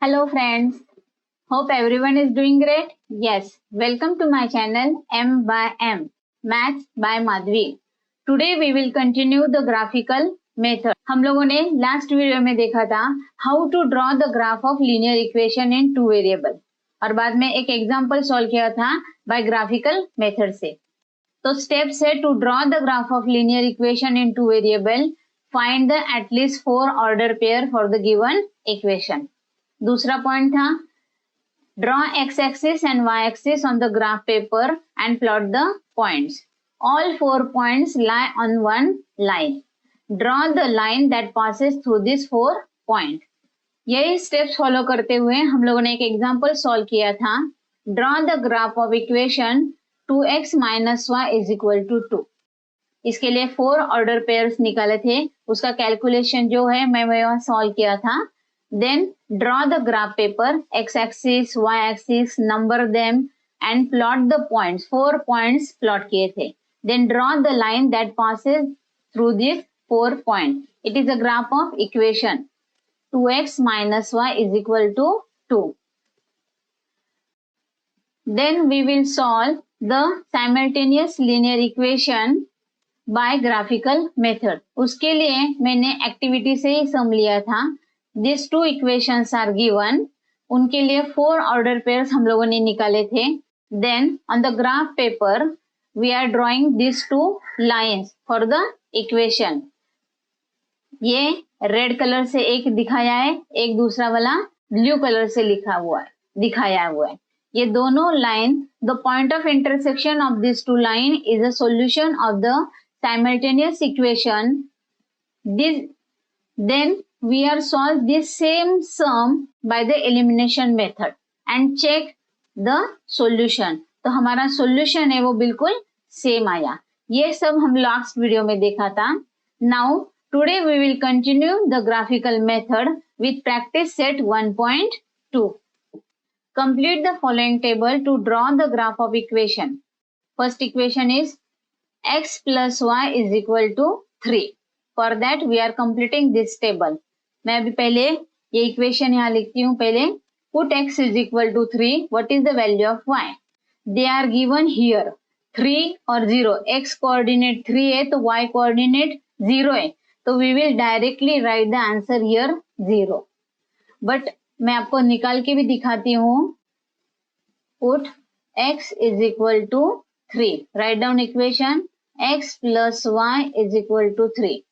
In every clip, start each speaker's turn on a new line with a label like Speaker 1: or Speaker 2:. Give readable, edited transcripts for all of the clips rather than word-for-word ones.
Speaker 1: Hello friends, hope everyone is doing great. Yes, welcome to my channel M by M, Maths by Madhvi. Today we will continue the graphical method. हम लोगों ने last video में देखा था how to draw the graph of linear equation in two variable और बाद में एक एग्जांपल सॉल्व किया था बाय ग्राफिकल मेथड से. तो स्टेप्स है to draw the graph of linear equation in two variable, find the at least 4 order pair for the given equation. दूसरा पॉइंट था draw x-axis and y-axis on the graph paper and plot the points. All 4 points lie on one line. Draw the line that passes through these 4 points. यही steps follow करते हुए हम लोगों ने एक example solve किया था. Draw the graph of equation 2x minus y is equal to 2. इसके लिए 4 ऑर्डर पेयर्स निकाले थे. उसका कैलकुलेशन जो है मैं वहां सॉल्व किया था. Then draw the graph paper, x-axis, y-axis, number them and plot the points. 4 points plot किए थे. Then draw the line that passes through these 4 points. It is a graph of equation 2x minus y is equal to 2. Then we will solve the simultaneous linear equation by graphical method. उसके लिए मैंने activity से ही सम लिया था. These two equations are given. उनके लिए 4 order pairs हम लोगों ने निकाले थे. Then on the graph paper we are drawing these two lines for the equation. ये रेड कलर से एक दिखाया है, एक दूसरा वाला ब्लू कलर से दिखाया हुआ है. ये दोनों line, the point of intersection of these two line is a solution of the simultaneous equation. Then we are solve this same sum by the elimination method and check the solution. तो हमारा solution है वो बिल्कुल same आया. ये सब हम last video में देखा था. Now today we will continue the graphical method with practice set 1.2. Complete the following table to draw the graph of equation. First equation is x plus y is equal to 3. For that we are completing this table. मैं अभी पहले ये equation यहाँ लिखती हूँ. पहले put x is equal to 3. What is the value of y? They are given here 3 और 0. x coordinate 3 है तो y coordinate 0 है. तो we will directly write the answer here 0. But मैं आपको निकाल के भी दिखाती हूँ. Put x is equal to 3. Write down equation x plus y is equal to 3.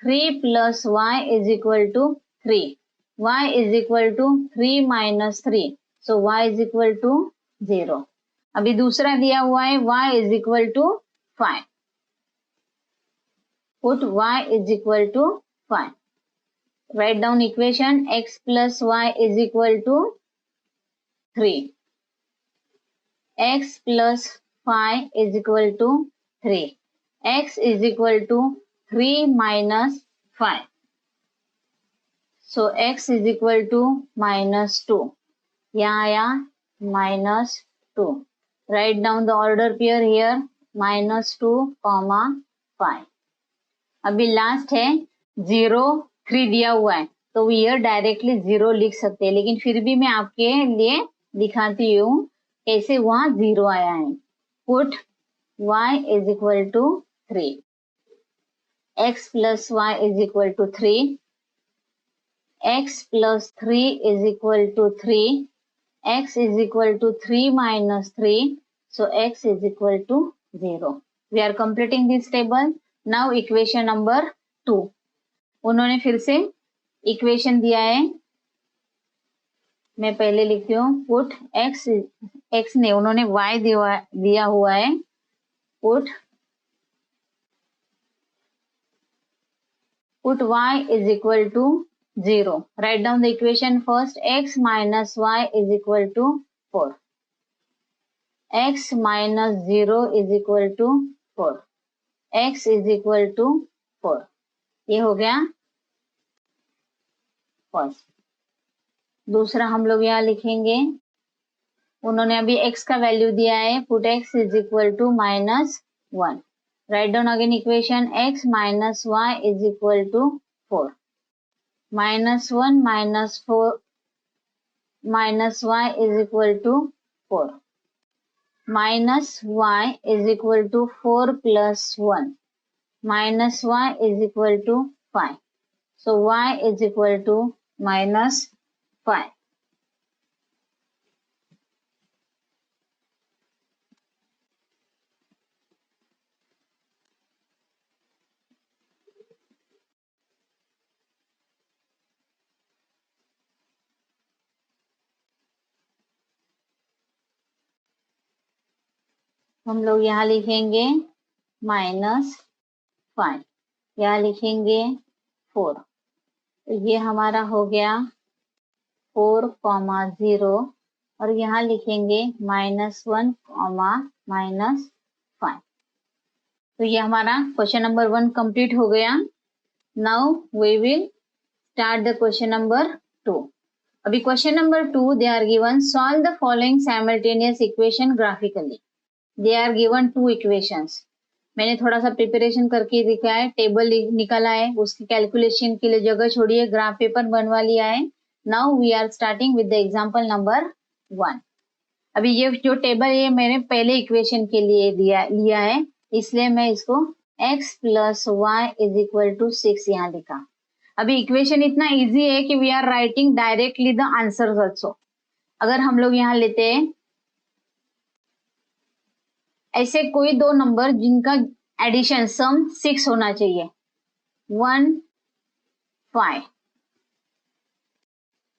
Speaker 1: 3 plus y is equal to 3. Y is equal to 3 minus 3. So y is equal to 0. अभी दूसरा दिया हुआ है y is equal to 5. Put y is equal to 5. Write down equation x plus y is equal to 3. X plus 5 is equal to 3. X is equal to 3 minus 5. So x is equal to minus 2. यहाँ आया minus 2. Write down the order pair here minus 2, 5. अभी last है 0, 3 दिया हुआ है तो ये directly 0 लिख सकते हैं, लेकिन फिर भी मैं आपके लिए दिखाती हूँ कैसे वहां 0 आया है. Put y is equal to 3. x plus y is equal to 3. X plus 3 is equal to 3. X is equal to 3 minus 3. So x is equal to 0. We are completing this table. Now equation number 2. उन्होंने फिर से equation दिया है. मैं पहले लिखती हूँ. Put x ने उन्होंने y दिया हुआ है. Put y is equal to 0. Write down the equation first. X minus y is equal to 4. X minus 0 is equal to 4. X is equal to 4. ये हो गया फर्स्ट. दूसरा हम लोग यहाँ लिखेंगे. उन्होंने अभी x का वैल्यू दिया है. Put x is equal to minus 1. Write down again equation x minus y is equal to 4. Minus 1 minus 4 minus y is equal to 4. Minus y is equal to 4 plus 1. Minus y is equal to 5. So y is equal to minus 5. हम लोग यहाँ लिखेंगे -5, यहाँ लिखेंगे 4. तो ये हमारा हो गया 4,0 और यहाँ लिखेंगे -1, -5. तो ये हमारा क्वेश्चन नंबर 1 कंप्लीट हो गया. Now we will start the question number 2. अभी question number 2 they are given solve the following simultaneous equation graphically. They are given 2 equations. मैंने थोड़ा सा प्रिपरेशन करके दिखा है, टेबल निकाला है, उसकी कैलकुलेशन के लिए जगह छोड़िए, ग्राफ पेपर बनवा लिया है. Now we are starting with the example number 1. अभी ये जो टेबल है मैंने पहले इक्वेशन के लिए लिया है, इसलिए मैं इसको x plus y is equal to 6 यहाँ लिखा. अभी इक्वेशन इतना इजी है कि we are writing directly the answer also. अगर हम लोग यहाँ लेते हैं ऐसे कोई दो नंबर जिनका एडिशन सम 6 होना चाहिए, 1 5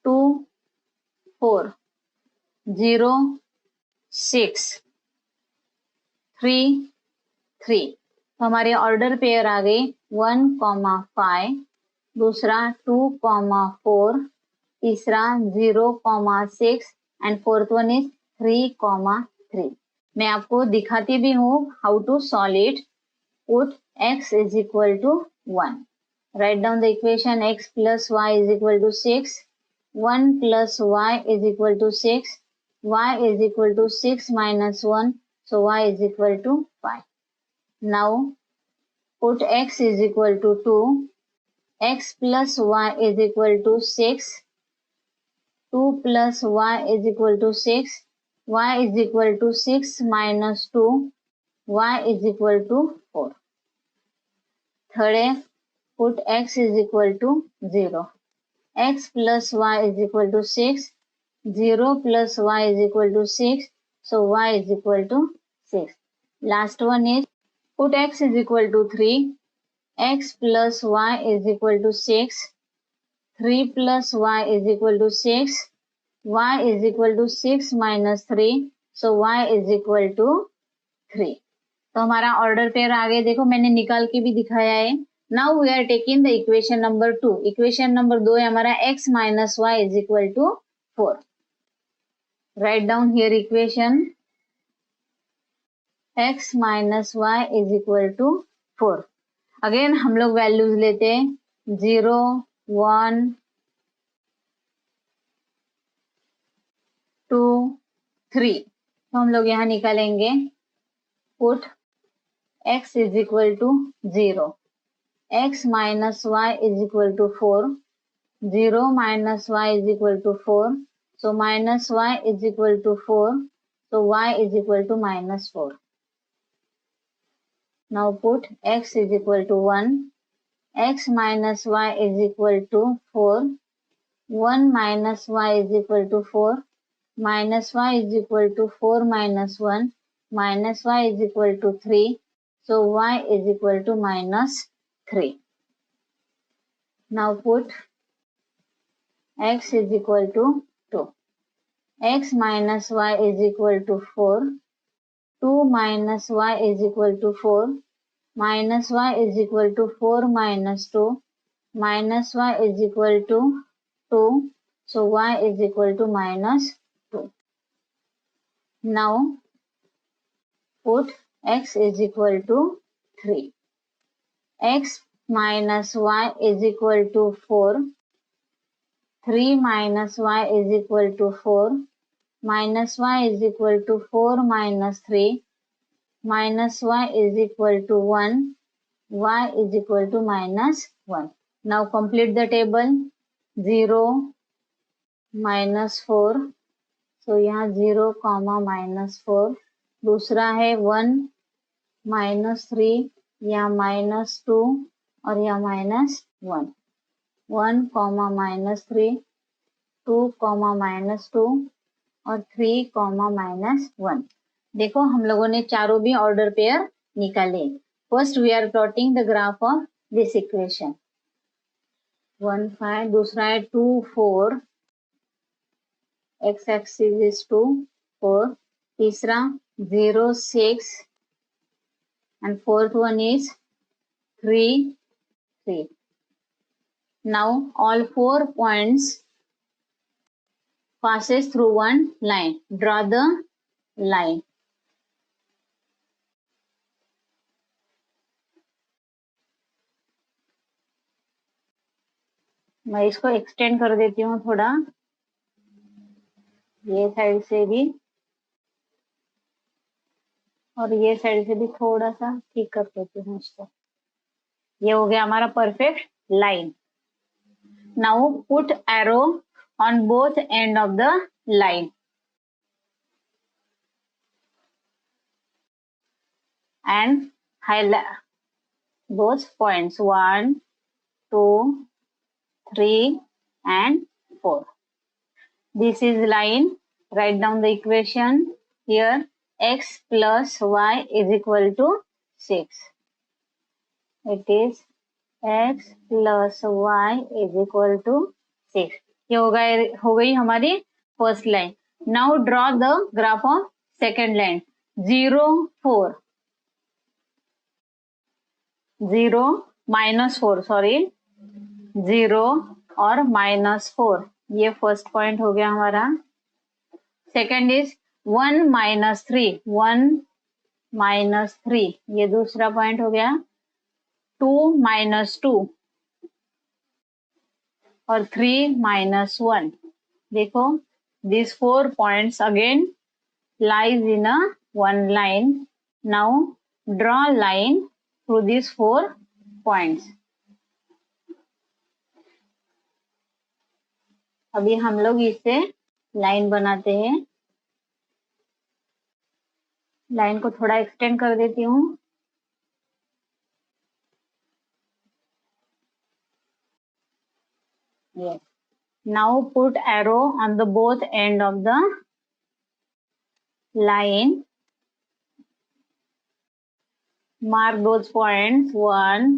Speaker 1: 2 4 0 6 3 3. तो हमारे ऑर्डर पेयर आ गई 1,5, दूसरा 2,4, तीसरा 0,6 एंड फोर्थ वन इज 3,3. मैं आपको दिखाती भी हूँ how to solve it. Put x is equal to 1. Write down the equation x plus y is equal to 6. 1 plus y is equal to 6. y is equal to 6 minus 1. So y is equal to 5. Now put x is equal to 2. X plus y is equal to 6. 2 plus y is equal to 6. Y is equal to 6 minus 2. Y is equal to 4. Third, put x is equal to 0. X plus y is equal to 6. 0 plus y is equal to 6. So y is equal to 6. Last one is put x is equal to 3. X plus y is equal to 6. 3 plus y is equal to 6. Y is equal to 6 minus 3. So y is equal to 3. तो हमारा order pair आगे देखो मैंने निकाल के भी दिखाया है. Now we are taking the equation number 2. Equation number 2 है हमारा x minus y is equal to 4. Write down here equation x minus y is equal to 4. Again हम लोग वैल्यूज लेते हैं 0 1 2 3. तो हम लोग यहाँ निकालेंगे put x is equal to 0. x minus y is equal to 4. 0 minus y is equal to 4. So minus y is equal to 4. So y is equal to minus 4. Now put x is equal to 1. X minus y is equal to 4. 1 minus y is equal to 4. Minus y is equal to 4 minus 1. Minus y is equal to 3. So y is equal to minus 3. Now put x is equal to 2. X minus y is equal to 4. 2 minus y is equal to 4. Minus y is equal to 4 minus 2. Minus y is equal to 2. So y is equal to minus 2. Now put x is equal to 3. X minus y is equal to 4. 3 minus y is equal to 4. Minus y is equal to 4 minus 3. Minus y is equal to 1. Y is equal to minus 1. Now complete the table. 0 -4, तो यहाँ 0, -4। दूसरा है 1, -3, यहाँ -2 और यहाँ -1। 1, -3, 2, -2 और 3, -1। देखो हम लोगों ने चारों भी ऑर्डर पेयर निकाले। First we are plotting the graph of this equation. 1, 5, दूसरा है 2, 4, x एक्सिस इज 2, 4। तीसरा 0, 6 and fourth one is 3, 3. Now all 4 points passes through one line. Draw the line. मैं इसको एक्सटेंड कर देती हूँ थोड़ा, ये साइड से भी और ये साइड से भी थोड़ा सा ठीक कर देती हूँ इसको। ये हो गया हमारा perfect line. Now put arrow on both end of the line and highlight those points 1, 2, 3 and 4. This is line. Write down the equation here. X plus y is equal to 6. It is x plus y is equal to 6. ये हो गई हमारी first line. Now draw the graph of second line. 0, 4, 0, -4, sorry 0 और -4, ये first point हो गया हमारा। Second is 1, -3, 1, -3, ये दूसरा पॉइंट हो गया। 2, -2 और 3, -1। देखो these 4 points again lies in a one line. Now draw line through these 4 points. अभी हम लोग इससे लाइन बनाते हैं। लाइन को थोड़ा एक्सटेंड कर देती हूँ। Yes. Now put arrow on the both end of the line. Mark those points 1,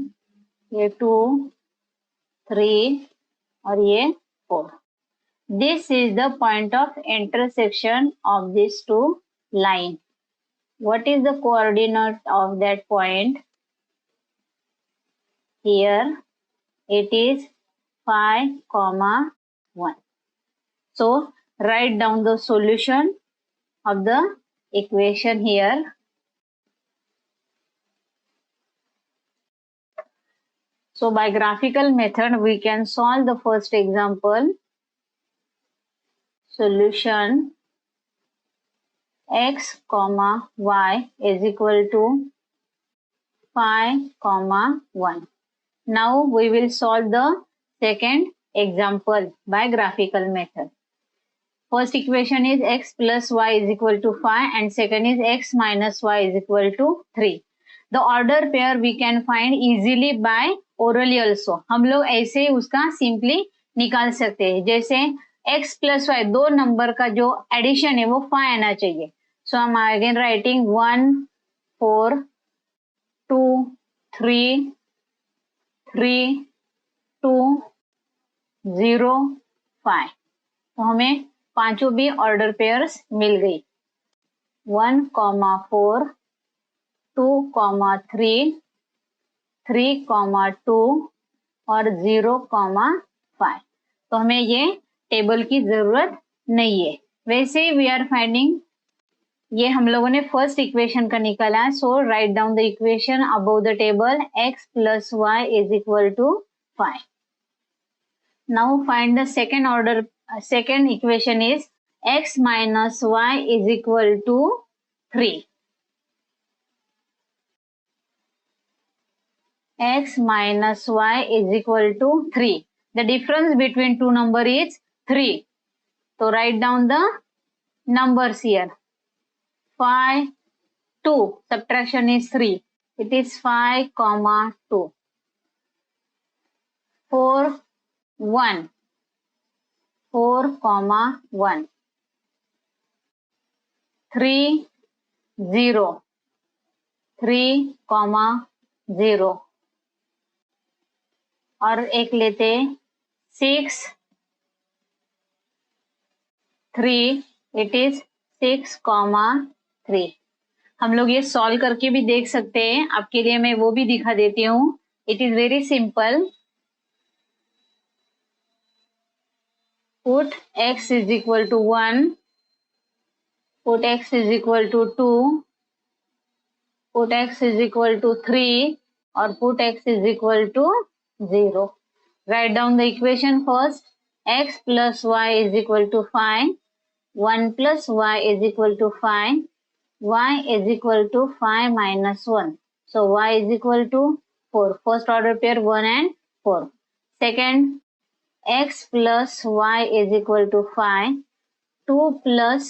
Speaker 1: ये 2, 3 और ये 4. This is the point of intersection of these two lines. What is the coordinate of that point? Here it is 5, 1. So write down the solution of the equation here. So by graphical method we can solve the first example. Solution x, y is equal to 5, 1. Now we will solve the second example by graphical method. First equation is x plus y is equal to 5 and second is x minus y is equal to 3. The order pair we can find easily by orally also. हम लोग ऐसे उसका simply निकाल सकते हैं। जैसे x plus y, दो number का जो एडिशन है वो 5 आना चाहिए। So I'm again writing 1, 4, 2, 3, 3, 2, 0, 5। तो हमें पांचों भी ऑर्डर पेयर्स मिल गई। 1, 4, 2, 3, 3, 2 और 0, 5। तो हमें ये टेबल की जरूरत नहीं है। वैसे वी आर फाइंडिंग, ये हम लोगों ने फर्स्ट इक्वेशन का निकाला। So write down the equation above the table. x plus y is equal to 5. Now find the second order. Second equation is x minus y is equal to 3. X minus y is equal to 3. The difference between two number is 3. So write down the numbers here. 5, 2. Subtraction is 3. It is 5, 2. 4, 1. 4, 1. 3, 0. 3, 0. और एक लेते 6, 3. It is 6, 3. हम लोग ये solve करके भी देख सकते हैं. आपके लिए मैं वो भी दिखा देती हूँ. It is very simple. Put x is equal to 1, put x is equal to 2, put x is equal to 3, or put x is equal to 0. Write down the equation first. X plus y is equal to 5, 1 plus y is equal to 5, y is equal to 5 minus 1. So y is equal to 4. First order pair 1 and 4. Second, x plus y is equal to 5, 2 plus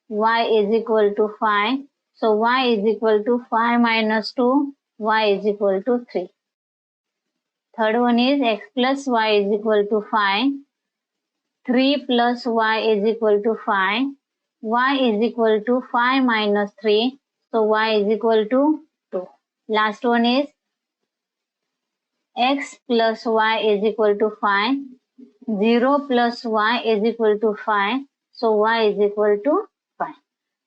Speaker 1: y is equal to 5. So y is equal to 5 minus 2, y is equal to 3. Third one is x plus y is equal to 5, 3 plus y is equal to 5, y is equal to 5 minus 3, so y is equal to 2. Last one is x plus y is equal to 5, 0 plus y is equal to 5, so y is equal to 5.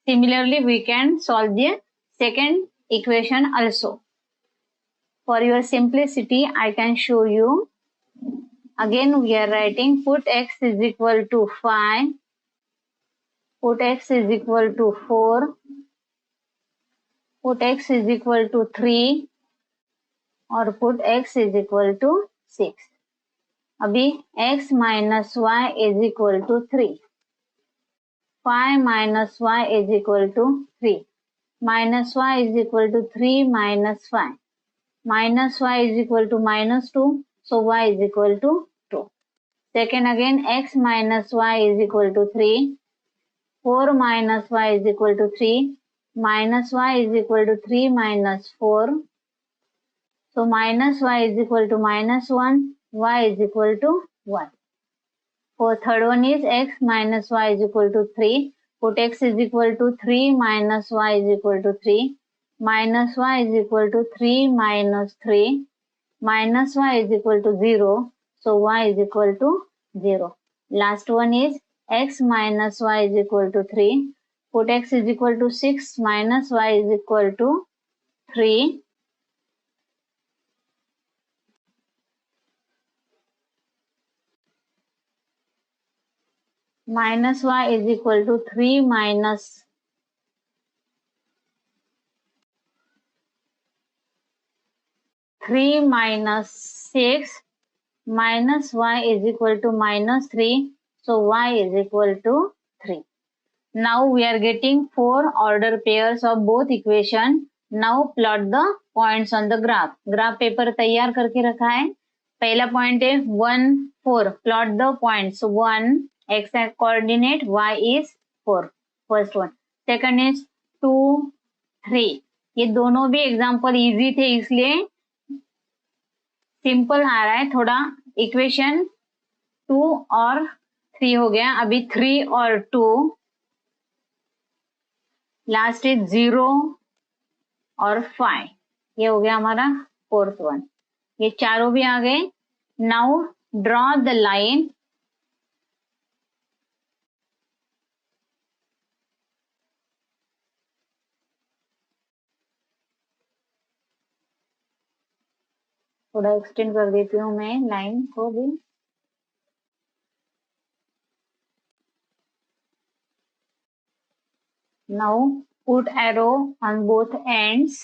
Speaker 1: Similarly, we can solve the second equation also. For your simplicity, I can show you. Again, we are writing put x is equal to 5, put x is equal to 4, put x is equal to 3, or put x is equal to 6. अभी x minus y is equal to 3. 5 minus y is equal to 3. Minus y is equal to 3 minus 5. Minus y is equal to minus 2. So y is equal to 2. Second again, x minus y is equal to 3. 4 minus y is equal to 3. Minus y is equal to 3 minus 4. So minus y is equal to minus 1. Y is equal to 1. For third one is x minus y is equal to 3. Put x is equal to 3 minus y is equal to 3. Minus y is equal to 3 minus 3. Minus y is equal to 0. So y is equal to 0. Last one is x minus y is equal to 3. Put x is equal to 6 minus y is equal to 3. Minus y is equal to 3 minus 3 minus 6 minus y is equal to minus 3. So y is equal to 3. Now we are getting 4 order pairs of both equation. Now plot the points on the graph. Graph paper तैयार करके रखा है. पहला point है 1, 4. Plot the points. 1 x coordinate, y is 4. First one. Second is 2, 3. ये दोनों भी example easy थे इसलिए सिंपल आ रहा है थोड़ा. इक्वेशन 2 और 3 हो गया. अभी 3 और 2. लास्ट इज 0 और 5. ये हो गया हमारा फोर्थ वन. ये चारों भी आ गए. Now draw the line. थोड़ा एक्सटेंड कर देती हूँ मैं लाइन को भी. Now put arrow on both ends.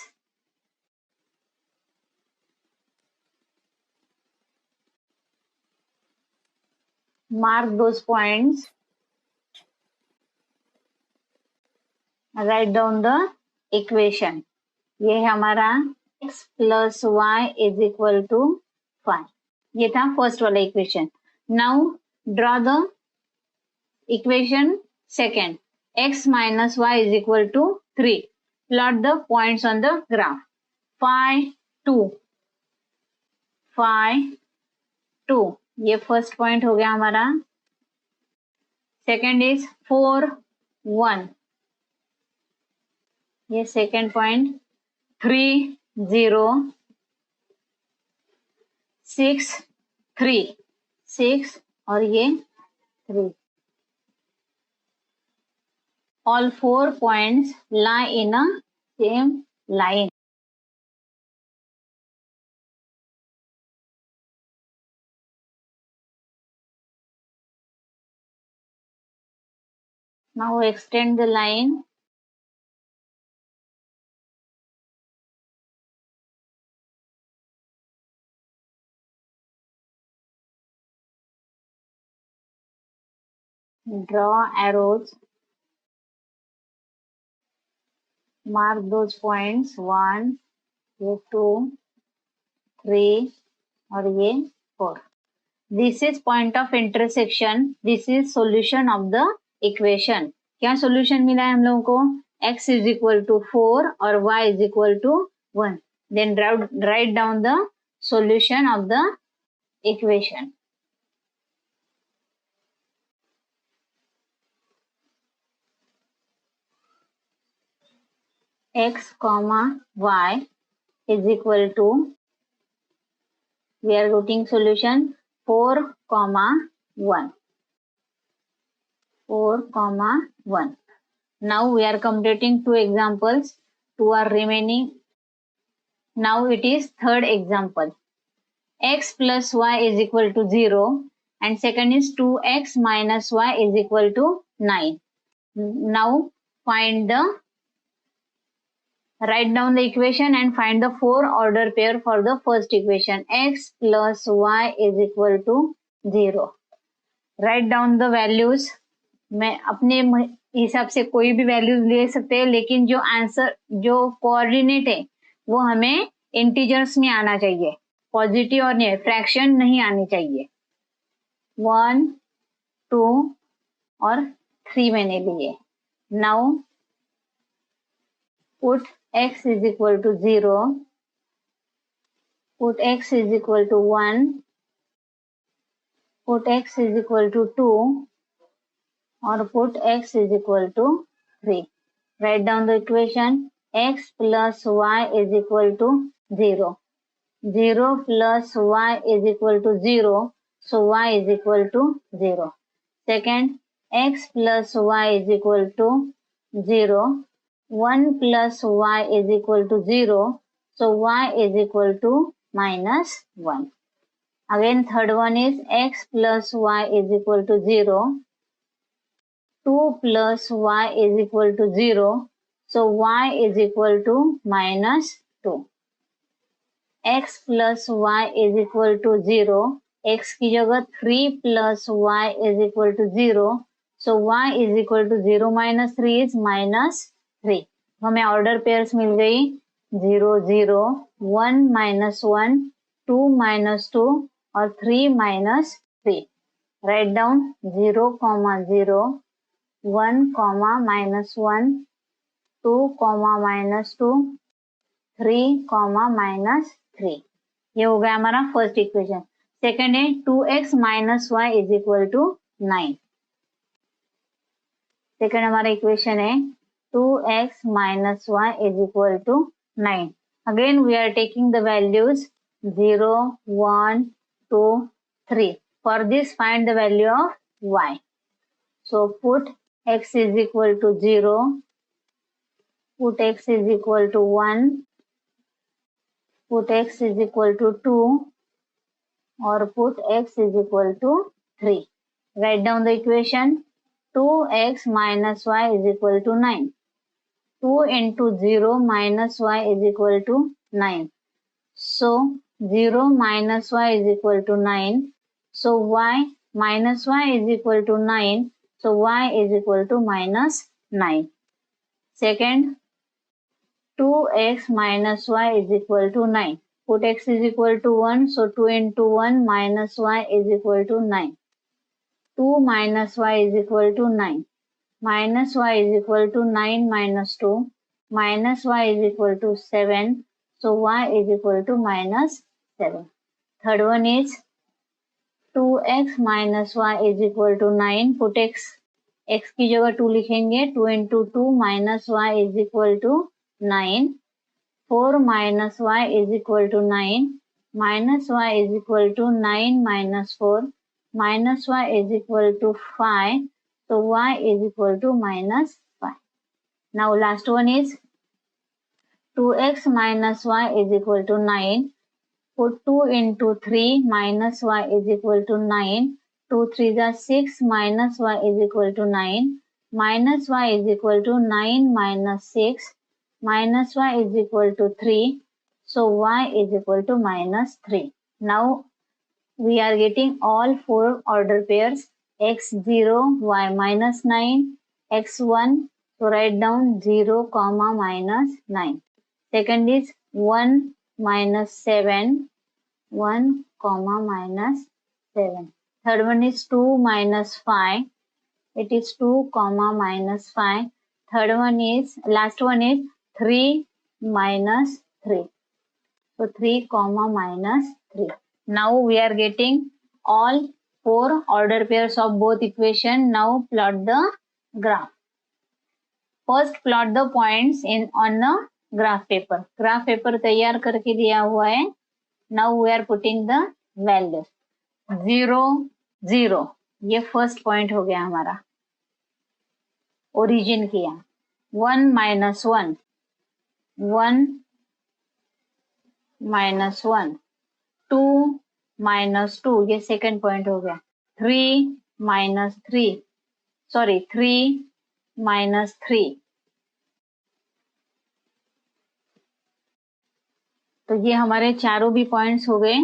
Speaker 1: Mark those points. Write down the equation. ये है हमारा x plus y is equal to 5. ये था फर्स्ट वाला equation. Now draw the Equation second, x minus y is equal to 3. Plot the points on the graph. Phi 2, phi 2, ये first point हो गया हमारा. सेकेंड इज 4 1, ये second point. 3 0 6 3, 6 और ये 3. All 4 points lie in a same line. Now extend the line. Draw arrows. Mark those points. 1, ये 2, 3 और ये 4. This is point of intersection. This is solution of the equation. क्या solution मिला है हम लोगों को? X is equal to 4 और Y is equal to 1. Then write down the solution of the equation. X comma Y is equal to, we are writing solution 4 comma 1. 4 comma 1. Now we are completing 2 examples. 2 are remaining. Now it is third example. X plus y is equal to 0 and second is 2x minus y is equal to 9. Now write down the equation and find the 4 order pair for the first equation. X plus y is equal to 0. Write down the values. मैं अपने हिसाब से कोई भी values ले सकते हैं, लेकिन जो आंसर, जो कोऑर्डिनेट है वो हमें इंटीजर्स में आना चाहिए. पॉजिटिव और नहीं, फ्रैक्शन नहीं आनी चाहिए. 1 2 और 3 मैंने लिए. Now put x is equal to 0, put x is equal to 1, put x is equal to 2 or put x is equal to 3. Write down the equation. X plus y is equal to 0. 0 plus y is equal to 0. So y is equal to 0. Second, x plus y is equal to 0. 1 plus y is equal to 0. So y is equal to minus 1. Again, third one is x plus y is equal to 0. 2 plus y is equal to 0. So y is equal to minus 2. X plus y is equal to 0. X की जगह 3 plus y is equal to 0. So y is equal to 0 minus 3 is minus 3. हमें order pairs मिल गई 0 0, 1 minus 1, 2 minus 2 और 3 minus 3. Write down 0 comma 0, 1 comma minus 1, 2 comma minus 2, 3 comma minus 3. ये हो गया हमारा first equation. Second है 2x minus y is equal to 9. Second हमारा equation है 2x minus y is equal to 9. Again we are taking the values 0, 1, 2, 3. For this find the value of y. So put x is equal to 0, put x is equal to 1, put x is equal to 2 or put x is equal to 3. Write down the equation. 2x minus y is equal to 9. 2 into 0 minus y is equal to 9. So 0 minus y is equal to 9. So y minus y is equal to 9. So y is equal to minus 9. Second, 2x minus y is equal to 9. Put x is equal to 1. So 2 into 1 minus y is equal to 9. 2 minus y is equal to 9. Minus y is equal to 9 minus 2. Minus y is equal to 7. So y is equal to minus 7. Third one is 2x minus y is equal to 9. Put x की जगह 2 लिखेंगे. 2 into 2 minus y is equal to 9. 4 minus y is equal to 9. Minus y is equal to 9 minus 4. Minus y is equal to 5. So y is equal to minus 5. Now last one is 2x minus y is equal to 9. Put 2 into 3 minus y is equal to 9. 2 3s are 6 minus y is equal to 9. Minus y is equal to 9 minus 6. Minus y is equal to 3. So y is equal to minus 3. Now we are getting all four order pairs x0, y minus 9, x1. So write down 0, comma minus 9. Second is 1 minus 7, 1, comma minus 7. Third one is 2 minus 5. It is 2, comma minus 5. Last one is 3 minus 3. So 3, comma minus 3. Now we are getting all four order pairs of both equation. Now plot the graph. First plot the points on the graph paper. Graph paper तैयार करके दिया हुआ है. Now we are putting the values. 0, 0. ये first point हो गया हमारा. Origin किया. 1 minus 1. 1 minus 1. 2 minus 2. ये सेकेंड पॉइंट हो गया. 3 minus 3. Sorry 3 minus 3. तो ये हमारे चारों भी पॉइंट्स हो गए.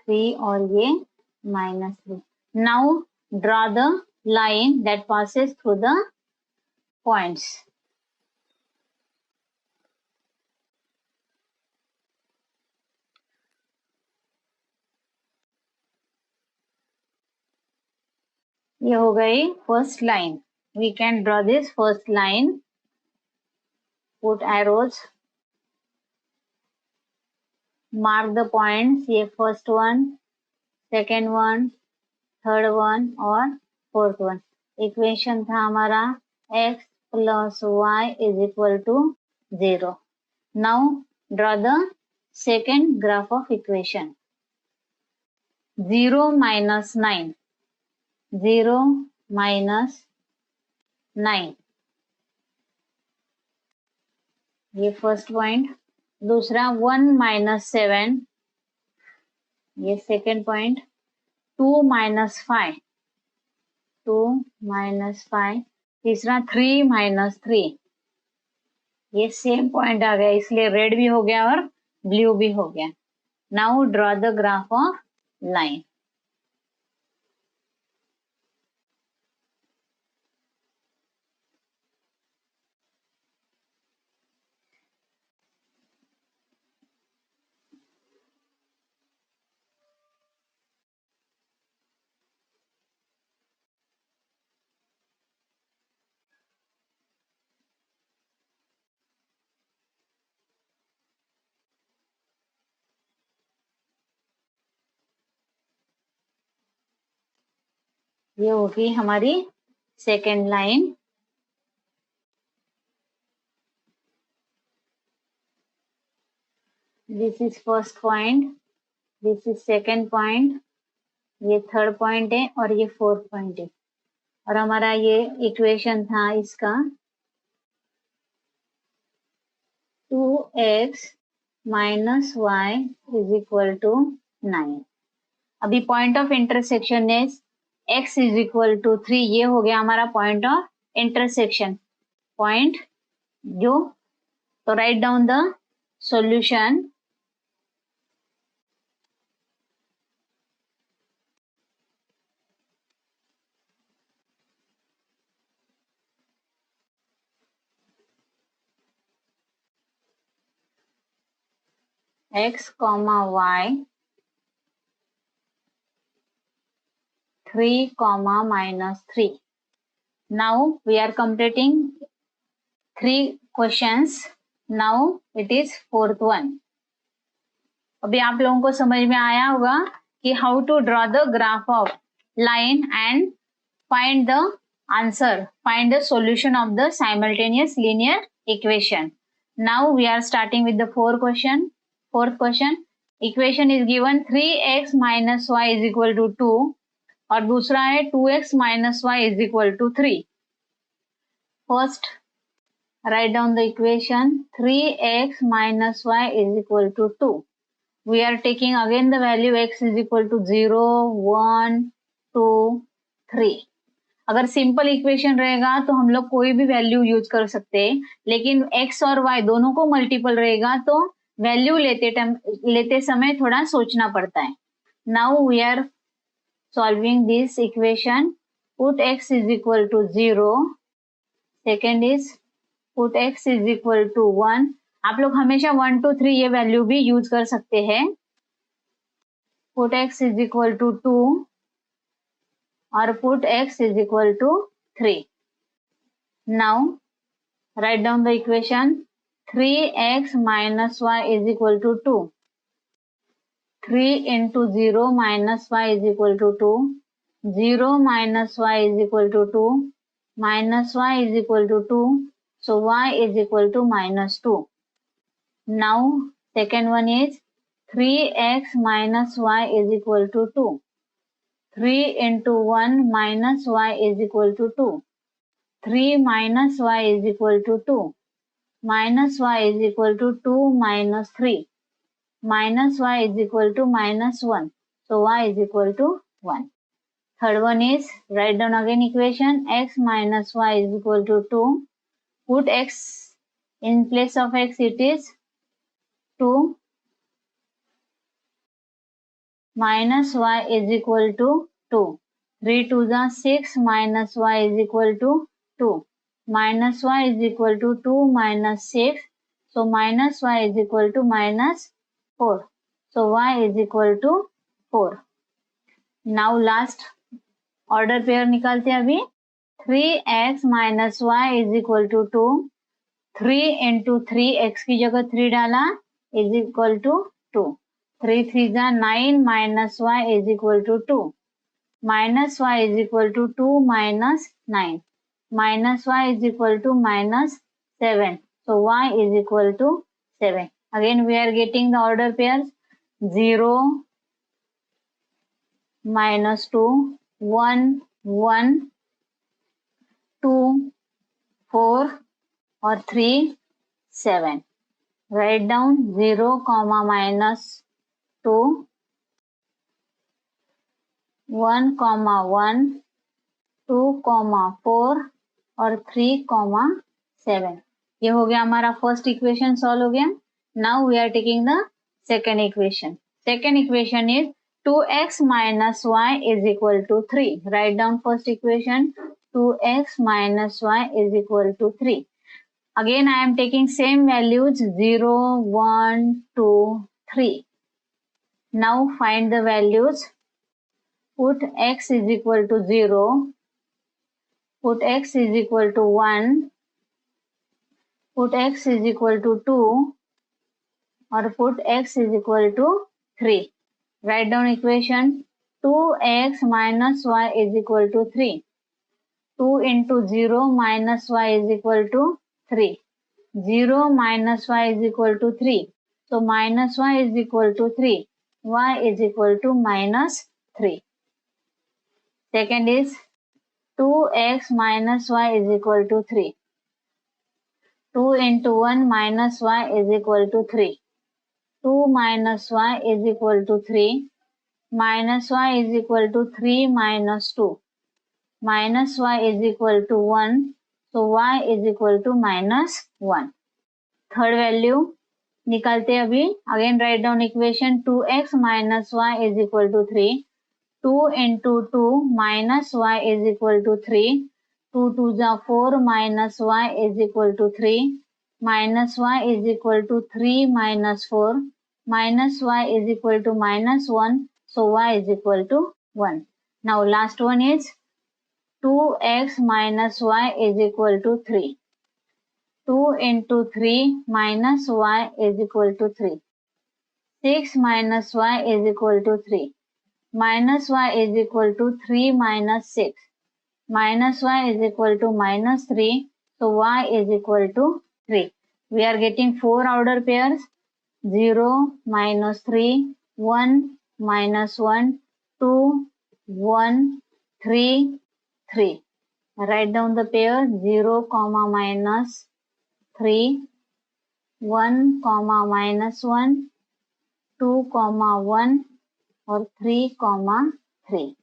Speaker 1: 3 और ये minus 3. Now draw the line that passes through the points. ये हो गई first line. We can draw this first line. Put arrows. Mark the points. ये first one, second one, third one और fourth one. इक्वेशन था हमारा x plus y is equal to 0. Now draw the second graph of equation. 0 minus 9. 0 minus 9. ये first point. दूसरा 1 minus 7. ये second point. 2 minus 5. 2 minus 5. तीसरा 3 minus 3. ये same point आ गया, इसलिए रेड भी हो गया और ब्लू भी हो गया. Now draw the graph of line. ये होगी हमारी second line. This is first point, this is second point, ये थर्ड पॉइंट है और ये फोर्थ पॉइंट है. और हमारा ये इक्वेशन था इसका 2x minus y is equal to 9. अभी पॉइंट ऑफ इंटरसेक्शन है x is equal to 3. ये हो गया हमारा पॉइंट ऑफ इंटरसेक्शन. पॉइंट जो, तो right down the solution. x, y 3 comma minus 3. Now we are completing 3 questions. Now it is fourth one. अभी आप लोगों को समझ में आया होगा कि how to draw the graph of line and find the answer, find the solution of the simultaneous linear equation. Now we are starting with the fourth question. Equation is given 3x minus y is equal to 2 और दूसरा है 2x minus y is equal to 3. First, write down the equation 3x minus y is equal to 2. We are taking again the value x is equal to 0, 1, 2, 3. अगर simple equation रहेगा तो हम लोग कोई भी वैल्यू यूज कर सकते हैं, लेकिन x और y दोनों को मल्टीपल रहेगा तो वैल्यू लेते समय थोड़ा सोचना पड़ता है. Now we are solving this equation. Put x is equal to 0. Second is put x is equal to 1. आप लोग हमेशा 1, 2, 3 ये वैल्यू भी यूज कर सकते हैं. Put x is equal to 2 or put x is equal to 3. Now write down the equation 3x minus y is equal to 2. 3 into 0 minus y is equal to 2. 0 minus y is equal to 2. Minus y is equal to 2. So y is equal to minus 2. Now second one is 3x minus y is equal to 2. 3 into 1 minus y is equal to 2. 3 minus y is equal to 2. Minus y is equal to 2 minus 3. Minus y is equal to minus 1. So y is equal to 1. Third one is, write down again equation x minus y is equal to 2. Put x in place of x, it is 2. Minus y is equal to 2. 3 to the 6 minus y is equal to 2. Minus y is equal to 2 minus 6. So minus y is equal to minus 4. So y is equal to 4. Now last order pair निकालते हैं अभी. 3x minus y is equal to 2. 3 into 3 x की जगह 3 डाला is equal to 2. 3 3 जा 9 minus y is equal to 2. Minus y is equal to 2 minus 9. Minus y is equal to minus 7. So y is equal to 7. Again we are getting the order pairs 0, minus 2, 1, 1, 2, 4 or 3, 7. Write down 0, minus 2, 1, 1, 2, 4 और 3, 7. ये हो गया हमारा first equation solve हो गया. Now we are taking the second equation. Second equation is 2x minus y is equal to 3. Write down first equation 2x minus y is equal to 3. Again I am taking same values 0, 1, 2, 3. Now find the values. Put x is equal to 0. Put x is equal to 1. Put x is equal to 2. Or put x is equal to 3. Write down equation 2x minus y is equal to 3. 2 into 0 minus y is equal to 3. 0 minus y is equal to 3. So minus y is equal to 3. Y is equal to minus 3. Second is 2x minus y is equal to 3. 2 into 1 minus y is equal to 3. 2 minus y is equal to 3. Minus y is equal to 3 minus 2. Minus y is equal to 1. So y is equal to minus 1. Third value निकालते हैं अभी. Again write down equation 2x minus y is equal to 3. 2 into 2 minus y is equal to 3. 2 2 जा 4 minus y is equal to 3. Minus y is equal to 3 minus 4. Minus y is equal to minus 1. So y is equal to 1. Now last one is 2x minus y is equal to 3. 2 into 3 minus y is equal to 3. 6 minus y is equal to 3. Minus y is equal to 3 minus 6. Minus y is equal to minus 3. So y is equal to 3. We are getting 4 order pairs. 0, minus 3, 1, minus 1, 2, 1, 3, 3. Write down the pair 0, minus 3, 1, minus 1, 2, 1 or 3, 3.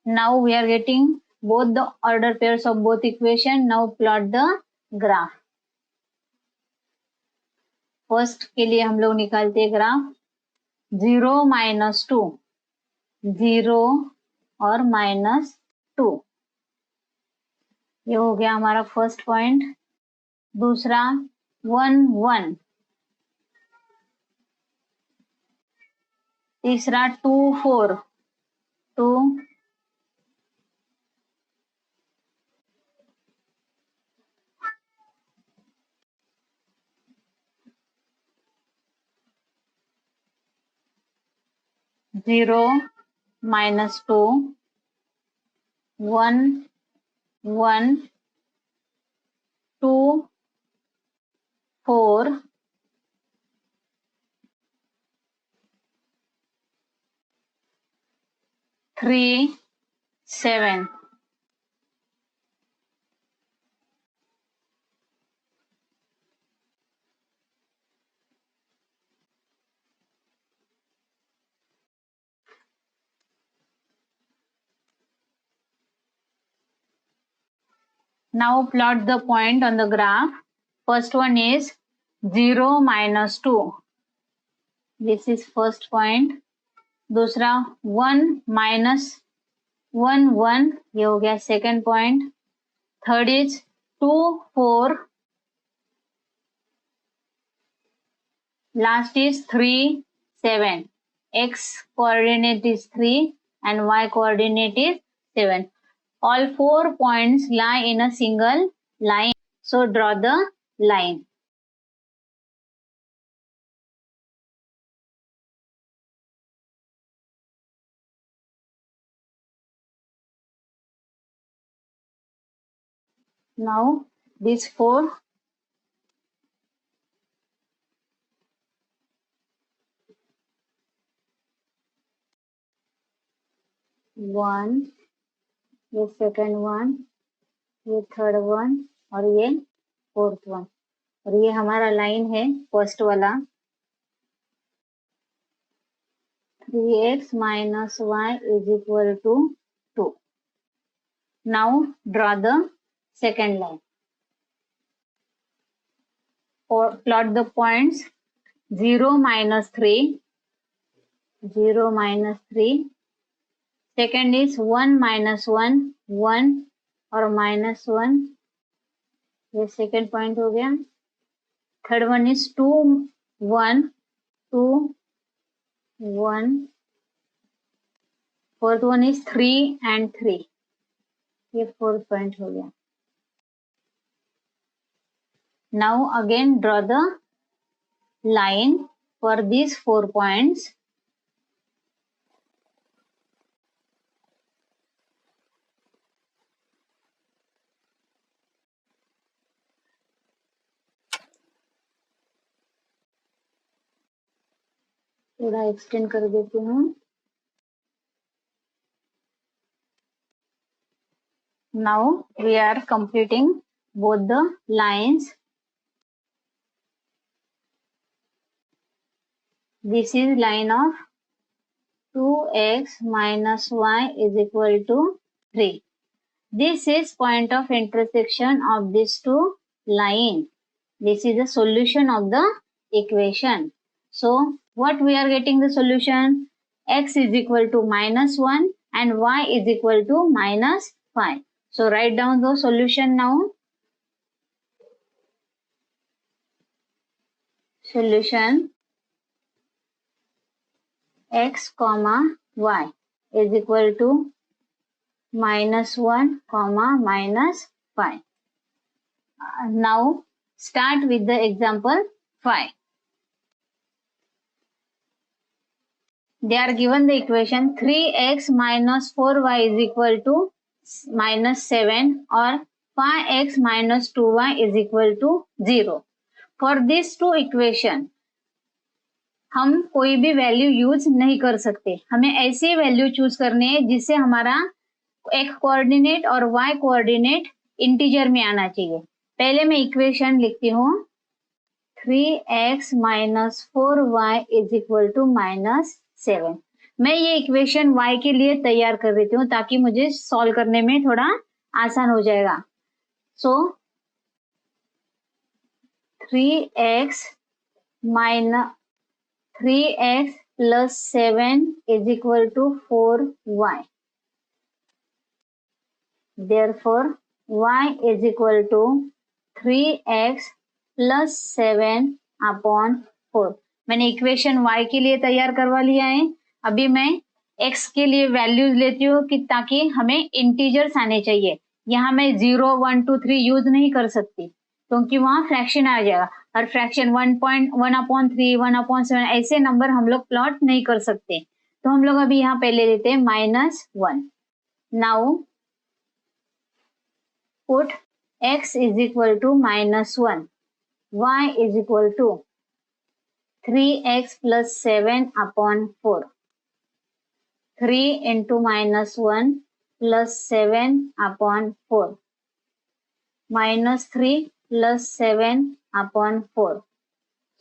Speaker 1: Now we are getting both the order pairs of both equation. Now plot the graph. First के लिए हम लोग निकालते हैं graph 0 minus 2, 0 और -2. ये हो गया हमारा फर्स्ट पॉइंट. दूसरा 1 1. तीसरा 2 4, 2. 0 minus 2, 1 1, 2 4, 3 7. Now plot the point on the graph. First one is 0 minus 2. This is first point. दूसरा 1 minus 1 1. ये हो गया second point. Third is 2 4. Last is 3 7. X coordinate is 3 and y coordinate is 7. All 4 points lie in a single line. So draw the line. Now these 4 1, ये second one, ये third one और ये fourth one. और ये हमारा line है first वाला 3x minus y is equal to 2. Now draw the second line. Or plot the points 0 minus 3, 0 minus 3. Second is 1 minus 1, 1 और minus 1. ये second point हो गया. Third one is 2 1, 2 1. Fourth one is 3 and 3. ये fourth point हो गया. Now again draw the line for these 4 points. थोड़ा extend कर देती हूँ. Now we are completing both the lines. This is line of 2x minus y is equal to 3. This is point of intersection of these two lines. This is the solution of the equation. So what we are getting the solution? X is equal to minus 1 and y is equal to minus 5. So write down the solution now. Solution x comma y is equal to -1, -5. Now start with the example 5. They are given the equation 3x minus 4y is equal to -7 or 5x minus 2y is equal to 0. For these two equation हम कोई भी value use नहीं कर सकते, हमें ऐसी value choose करनी है जिससे हमारा x कोऑर्डिनेट और y कोऑर्डिनेट इंटीजर में आना चाहिए। पहले मैं इक्वेशन लिखती हूँ 3x minus 4y is equal to -7। मैं ये इक्वेशन y के लिए तैयार कर देती हूँ ताकि मुझे सॉल्व करने में थोड़ा आसान हो जाएगा। सो 3x plus 7 is equal to 4y. Therefore, y is equal to 3x plus 7 upon 4. मैंने इक्वेशन y के लिए तैयार करवा लिया है। अभी मैं x के लिए वैल्यूज लेती हूँ कि ताकि हमें इंटीजर्स आने चाहिए। यहाँ मैं 0, 1, 2, 3 यूज नहीं कर सकती क्योंकि वहाँ फ्रैक्शन आ जाएगा और फ्रैक्शन 1.1/3, 1/7 ऐसे नंबर हम लोग प्लॉट नहीं कर सकते, तो हम लोग अभी यहाँ पहले लेते हैं -1। Now put x is equal to -1, y is equal to 3x plus 7 upon 4. 3 into -1 plus 7 upon 4. -3 plus 7 upon 4.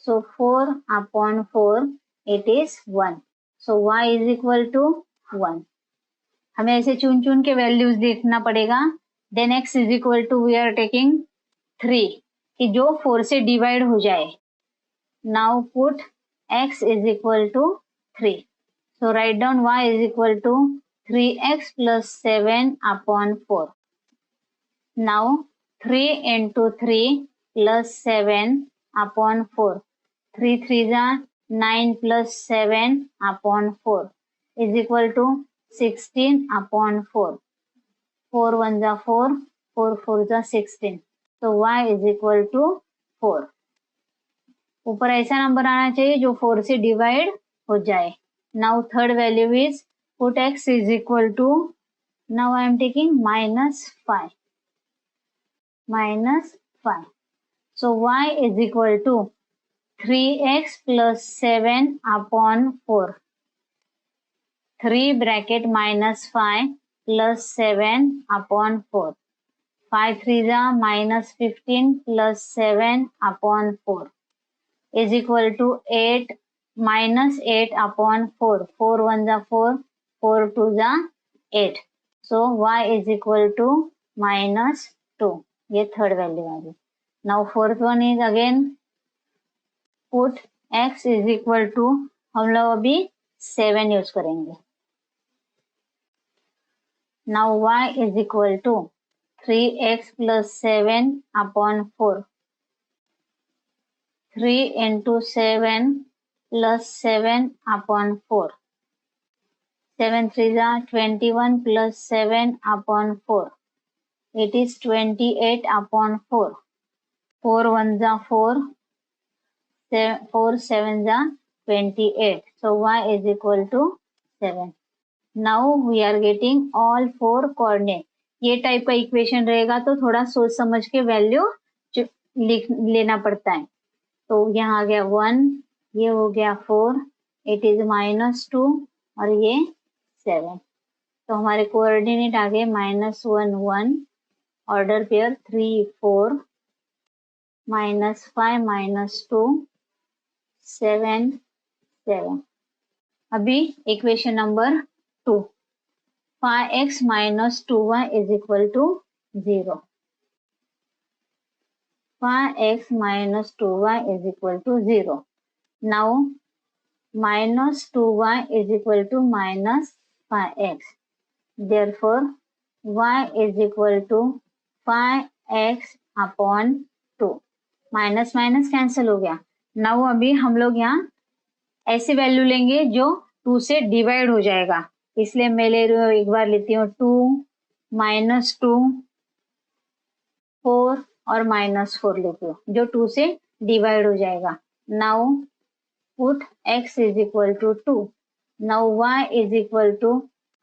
Speaker 1: So 4 upon 4, it is 1. So y is equal to 1. हमें ऐसे चुन चुन के वैल्यूज देखना पड़ेगा। Then x is equal to we are taking 3 कि जो 4 से डिवाइड हो जाए। Now put x is equal to 3. So write down y is equal to 3x plus 7 upon 4. Now 3 into 3 plus 7 upon 4. 3 3s are 9 plus 7 upon 4 is equal to 16 upon 4. 4 1s are 4, 4 4s are 16. So y is equal to 4. ऊपर ऐसा number आना चाहिए जो 4 से divide हो जाए। Now third value is put x is equal to, now I am taking -5. -5. So y is equal to 3x plus 7 upon 4. 3 bracket -5 plus 7 upon 4. 5 3s are -15 plus 7 upon 4 is equal to 8 -8 upon 4. 4 1s are 4, 4 2s are 8. So y is equal to -2. ये third value आ गई। Now fourth one is again put x is equal to, हम लोग अभी 7 use करेंगे। Now y is equal to 3x plus 7 upon 4. 3 into 7 plus 7 upon 4. 7 3s are 21 plus 7 upon 4. It is 28 upon 4. 4 1s are 4, 4 7s are 28. So y is equal to 7. Now we are getting all 4 coordinate. ये type का equation रहेगा तो थोड़ा सोच समझ के value लेना पड़ता है। तो यहाँ आ गया 1, ये हो गया 4, इट इज -2 और ये 7। तो हमारे कोऑर्डिनेट आ गए -1 1, ऑर्डर पेयर 3 4, -5 -2 7 7। अभी equation number 2, 5x minus 2y is equal to 0. 5x minus 2y is equal to 0. Now minus 2y is equal to minus 5x. Therefore y is equal to 5x upon 2. Minus minus cancel हो गया। Now अभी हम लोग यहाँ ऐसी value लेंगे जो 2 से डिवाइड हो जाएगा, इसलिए मैं ले रही हूँ, एक बार लेती हूँ 2, -2, 4 और -4 लेती हूँ, जो 2 से डिवाइड हो जाएगा। Now put x is equal to 2। Now y is equal to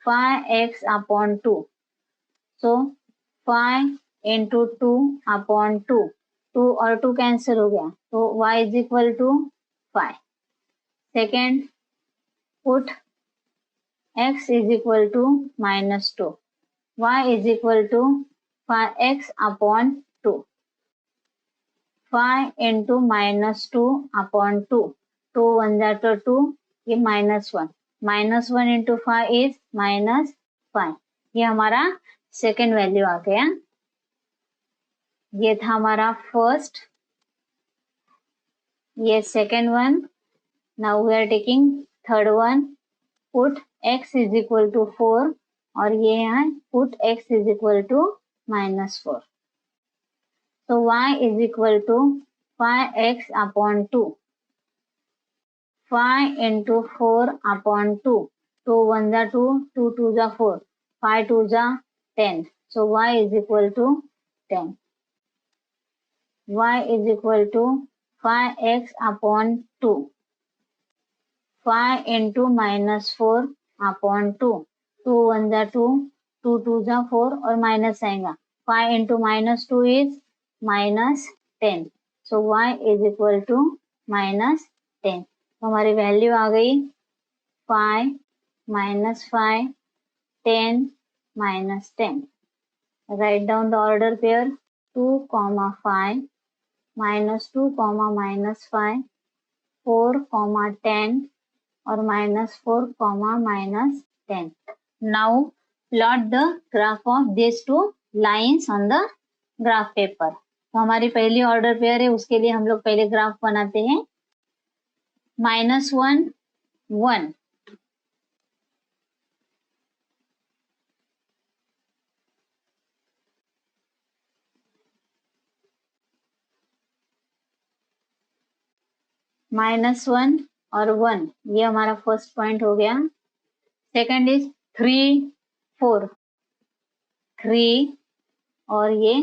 Speaker 1: 5x upon 2। So 5 into 2 upon 2, 2 और 2 कैंसिल हो गया, तो y is equal to 5। Second, put x is equal to -2, y is equal to 5x upon 2। 5 into -2 upon 2, 2 1 जा तो 2, ये -1, -1 into 5 is -5। ये हमारा second value आ गया। ये था हमारा फर्स्ट, ये second one. Now we are taking third one. Put x is equal to 4 और ये है put x is equal to -4। So y is equal to 5x upon 2. 5 into 4 upon 2. 2 1 जा 2, 2 2 जा 4, 5 2 जा 10. So y is equal to 10. Y is equal to 5x upon 2. 5 into -4 upon 2. 2 1 जा 2, 2 2 जा 4 और minus आएगा। 5 into -2 is -10। So y is equal to -10। तो हमारी value आ गई 5 -5 10 -10। Right down the order pair 2, 5 -2, -5 4, 10 और -4, -10। Now plot the graph of this two lines on the graph paper. तो हमारी पहली ऑर्डर पेयर है, उसके लिए हम लोग पहले ग्राफ बनाते हैं। -1 1, -1 और 1, ये हमारा फर्स्ट पॉइंट हो गया। सेकंड इज 3 4, 3 और ये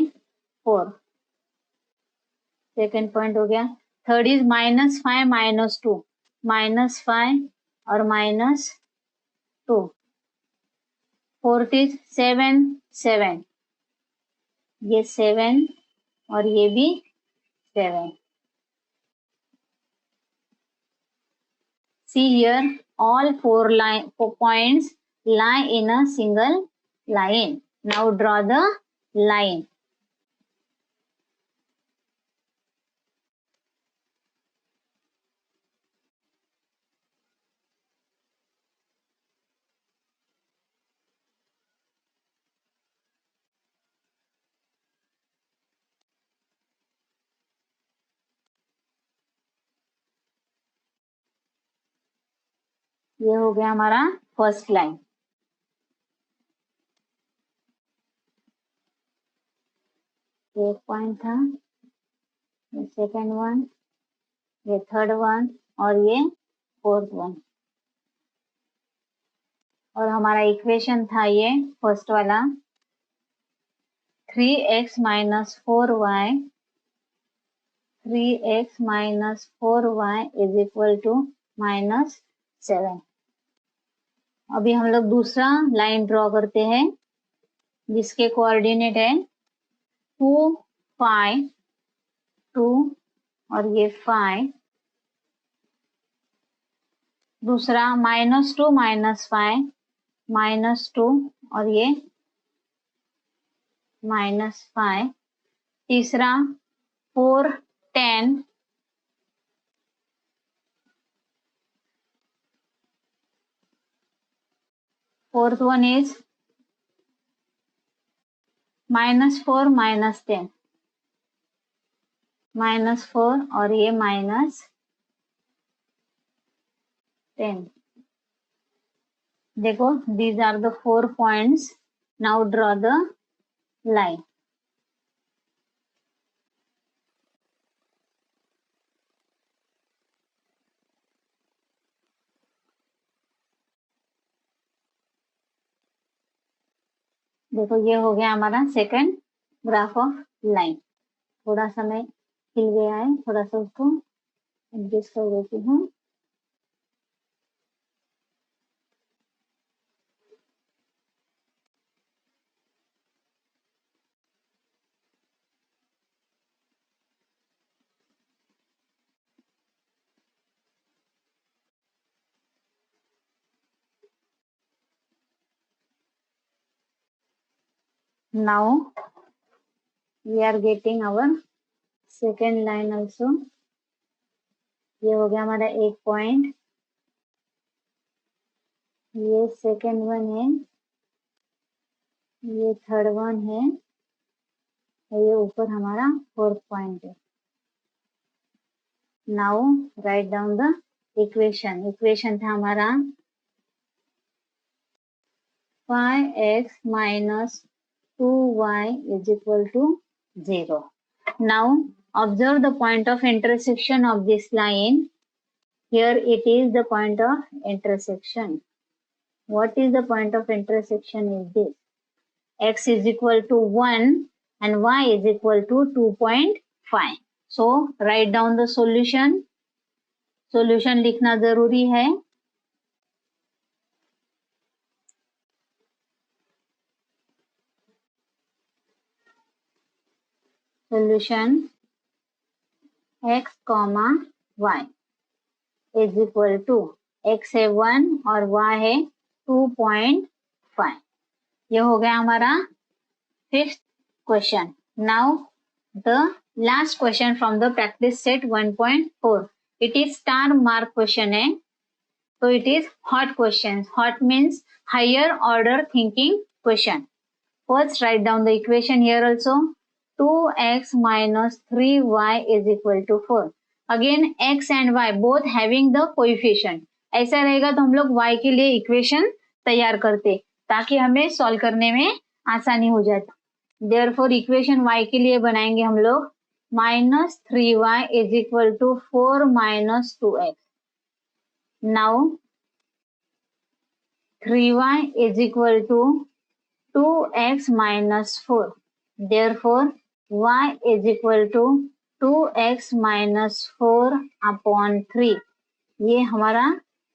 Speaker 1: 4, सेकंड पॉइंट हो गया। थर्ड इज -5 -2, -5 और -2। फोर्थ इज 7 7, ये 7 और ये भी 7। See here, all four points lie in a single line. Now draw the line. ये हो गया हमारा फर्स्ट लाइन। ये पॉइंट था, ये सेकंड वन, ये थर्ड वन और ये फोर्थ वन। और हमारा इक्वेशन था ये फर्स्ट वाला 3x - 4y, 3x - 4y is equal to -7। अभी हम लोग दूसरा लाइन ड्रॉ करते हैं, जिसके कोऑर्डिनेट है 2 5 2 और ये 5। दूसरा -2 -5 -2 और ये -5। तीसरा 4 10, फोर्थ वन इज -4 -10, -4 और ये -10। देखो, these are the 4 points. Now draw the line. देखो ये हो गया हमारा सेकंड ग्राफ ऑफ लाइन। थोड़ा सा मैं हिल गया है, थोड़ा सा उसको एडजस्ट कर देती हूँ। Now we are getting our second line also. ये हो गया हमारा एक पॉइंट, ये सेकेंड वन है, ये थर्ड वन है, और ये ऊपर हमारा फोर्थ पॉइंट है। Now right down the equation. Equation था हमारा 5x minus 2y is equal to 0. Now observe the point of intersection of this line. Here it is the point of intersection. What is the point of intersection is this? X is equal to 1 and y is equal to 2.5. So write down the solution. Solution लिखना जरूरी है। Solution x comma y is equal to x है 1 और y है 2.5। ये हो गया हमारा fifth question. Now the last question from the practice set 1.4। It is star mark question है, तो it is hot question. Hot means higher order thinking question. First write down the equation here also. 2x minus 3y is equal to 4. Again x and y both having the coefficient. ऐसा रहेगा तो हम लोग y के लिए equation तैयार करते ताकि हमें सॉल्व करने में आसानी हो जाती। Therefore इक्वेशन y के लिए बनाएंगे हम लोग minus 3y is equal to 4 minus 2x. Now 3y is equal to 2x minus 4. Therefore y is equal to 2x minus 4 upon 3. ये हमारा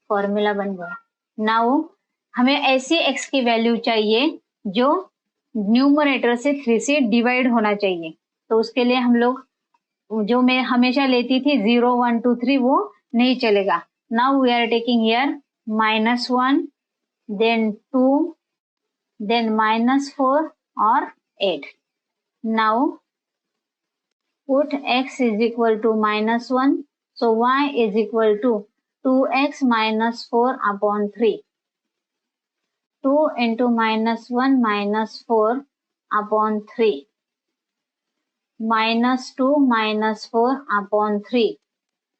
Speaker 1: फॉर्मूला बन गया। नाउ हमें ऐसी x की वैल्यू चाहिए जो न्यूमरेटर से 3 से डिवाइड होना चाहिए। तो उसके लिए हम लोग जो मैं हमेशा लेती थी 0 1 2 3 वो नहीं चलेगा। Now we are taking here -1 then 2 then -4 or 8. Now put x is equal to -1. So y is equal to 2x minus 4 upon 3. 2 into -1 minus 4 upon 3. -2 minus 4 upon 3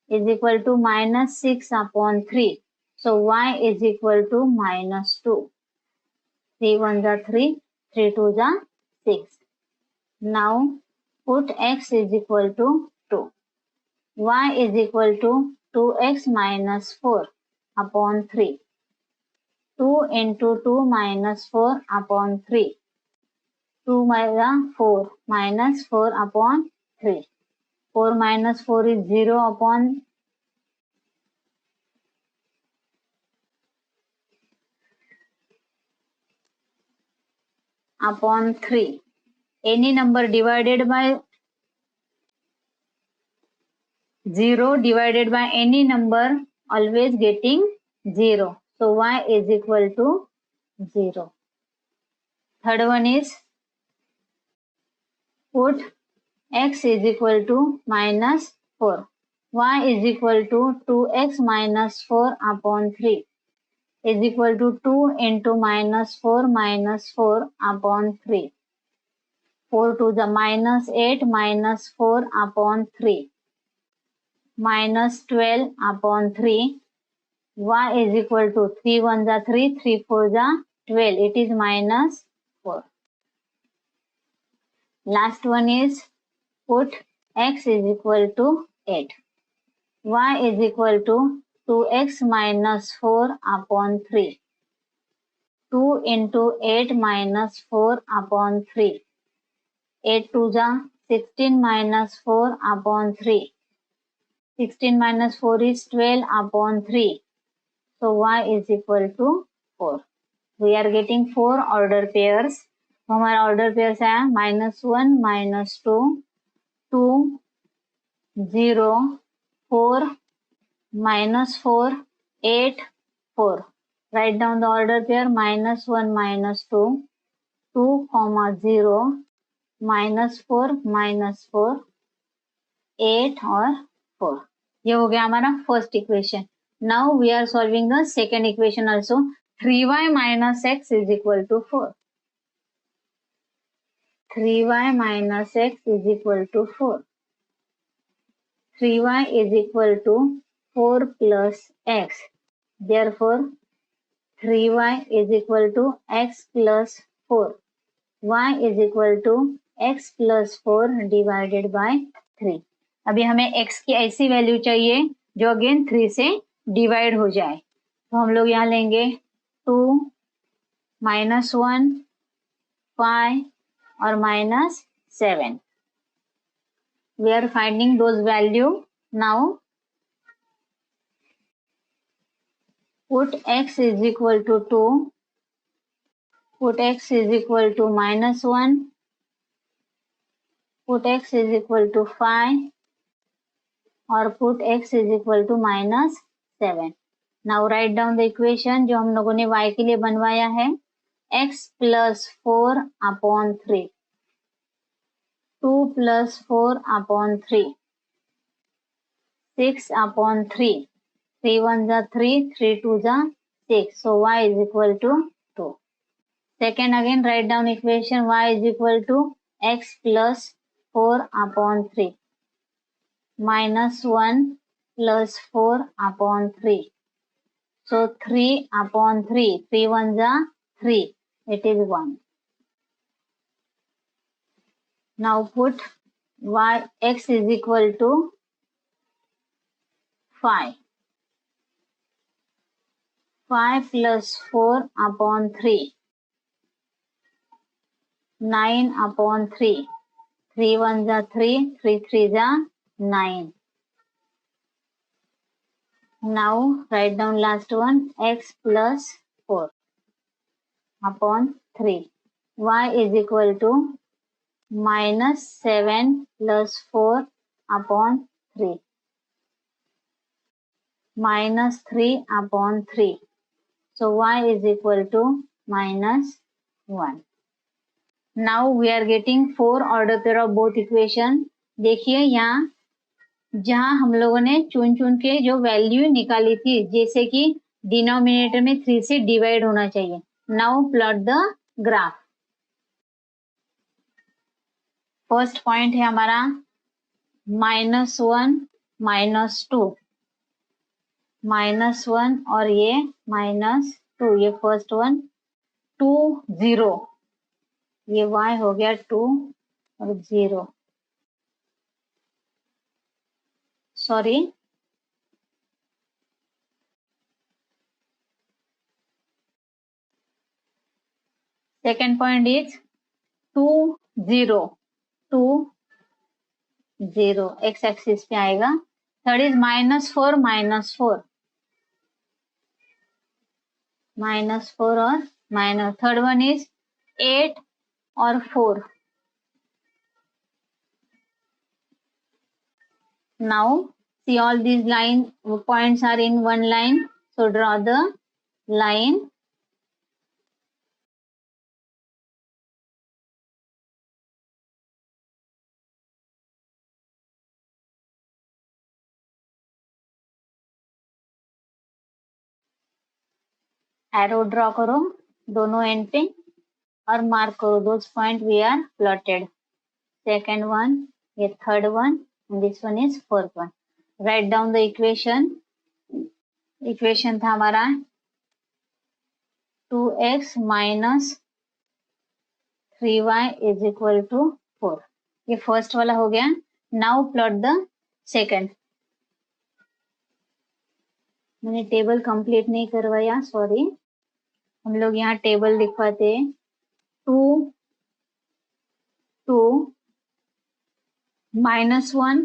Speaker 1: is equal to -6 upon 3. So y is equal to -2. 3 1s are 3, 3 2s are 6. Now put x is equal to 2. Y is equal to 2x minus 4 upon 3. 2 into 2 minus 4 upon 3. 2 minus 4 minus 4 upon 3. 4 minus 4 is 0 upon 3. Any number divided by 0 divided by any number always getting 0. So y is equal to 0. Third one is put x is equal to -4. Y is equal to 2x minus 4 upon 3 is equal to 2 into -4 minus 4 upon 3. 4 to the -8 minus 4 upon 3. -12 upon 3. Y is equal to 3 1s are 3, 3 4s are 12. It is -4. Last one is put x is equal to 8. Y is equal to 2x minus 4 upon 3. 2 into 8 minus 4 upon 3. 8 2 जा 16 minus 4 upon 3. 16 minus 4 is 12 upon 3. So y is equal to 4. We are getting 4 order pairs. तो हमारा order pairs है -1 -2 2 0 4 -4 8 4. Write down the order pair -1 -2 2 0 -4 -4 8 और 4. ये हो गया हमारा first equation. Now we are solving the second equation also. 3y minus x is equal to 4. 3y minus x is equal to 4. 3y is equal to 4 plus x. Therefore, 3y is equal to x plus 4. y is equal to x plus 4 divided by 3. अभी हमें x की ऐसी value चाहिए जो again 3 से divide हो जाए. तो हम लोग यहाँ लेंगे 2 -1 5 और -7. We are finding those value. Now put x is equal to 2. Put x is equal to -1. Put x is equal to 5 और put x is equal to -7. Now write down the equation जो हम लोगों ने y के लिए बनवाया है. x plus 4 upon 3. 2 plus 4 upon 3. 6 upon 3. 3 1 जा 3, 3 2 जा 6. So y is equal to 2. Second again write down equation y is equal to x plus 4 upon 3. -1 plus 4 upon 3. So 3 upon 3. 3 1 जा 3. It is 1. Now put x is equal to 5. 5 plus 4 upon 3. 9 upon 3. 3 1 जा 3. 3 3 जा 9. Now write down last one x plus 4 upon 3. y is equal to -7 plus 4 upon 3. -3 upon 3. So y is equal to -1. Now we are getting 4 order pair of both equation. देखिए यहाँ जहां हम लोगों ने चुन चुन के जो वैल्यू निकाली थी, जैसे कि डिनोमिनेटर में 3 से डिवाइड होना चाहिए. Now plot the graph. First point है हमारा -1 -2 -1 और ये -2. ये फर्स्ट वन 2 0. ये y हो गया 2 और 0. Sorry, second point is 2 0 2 0 x axis पे आएगा. थर्ड इज -4 -4 -4 और माइनस. थर्ड वन इज 8 और 4. Now see all these line points are in one line, so draw the line. Arrow draw करो दोनों एंड पे और मार्क करो those point we are plotted. Second one, ये third one, this one is fourth one. Write down the equation. Equation था हमारा 2x minus 3y is equal to 4. ये first वाला हो गया. Now plot the second. मैंने table complete नहीं करवाया, सॉरी. हम लोग यहाँ table लिखवाते 2 2 -1